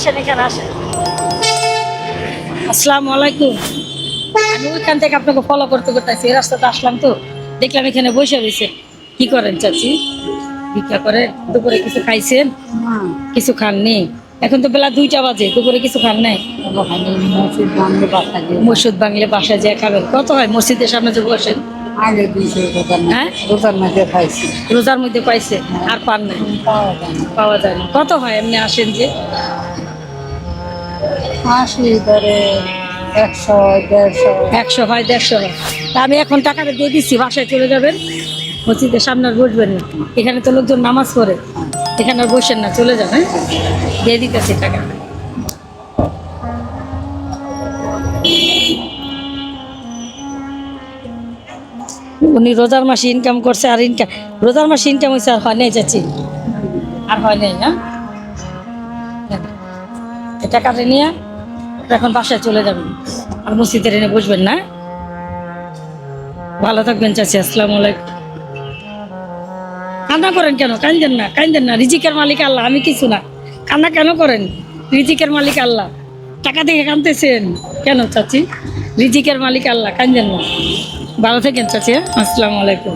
আসেন এখানে আসেন। আসসালামু আলাইকুম। আমি ওইখান থেকে আপনাকে ফলো করতে করতেছি, এই রাস্তাতে আসলাম তো, দেখলাম এখানে বসে রয়েছে। কি করেন চাচি? ভিক্ষা করে? দুপুরে কিছু খাইছেন? কিছু খাননি? এখন তো বেলা 2টা বাজে, দুপুরে কিছু খান নাই? মসজিদ বাংলে বাসায় যেয়ে খাবেন। কত হয় মসজিদের সামনে যে বসেন? আগে 200 টাকা হ্যাঁ, রোজার মধ্যে খাইছি। রোজার মধ্যে পাইছে, আর পান নাই? পাওয়া যায় না। কত হয় এমনি আসেন যে? আসি ধরে 100 150 100 হয়, 150 হয়। তা আমি এখন টাকাটা দিয়ে দিচ্ছি, বাসায় চলে যাবেন, মসজিদের সামনে আর বসবেন না। এখানে তো লোকজন নামাজ পড়ে, এখানে আর বসেন না, চলে যান। হ্যাঁ, দিয়ে দিতেছি টাকা। উনি রোজার মাসে ইনকাম করছে, আর রোজার মাসে ইনকাম হয়েছে, আর হয় নাই চাচি? আর হয় নাই না? এই টাকাটা নিয়ে এখন বাসায় চলে যাবেন, আর মসজিদের এনে বসবেন না। ভালো থাকবেন চাচি, আসসালামু আলাইকুম। কান্না করেন কেন? কান্দেন না, কান্দেন না। রিজিকের মালিক আল্লাহ, আমি কিছু না। কান্না কেন করেন? রিজিকের মালিক আল্লাহ। টাকা থেকে কাঁদতেছেন কেন চাচি? রিজিকের মালিক আল্লাহ, কান্দেন না। ভালো থাকেন চাচি, আসসালামু আলাইকুম।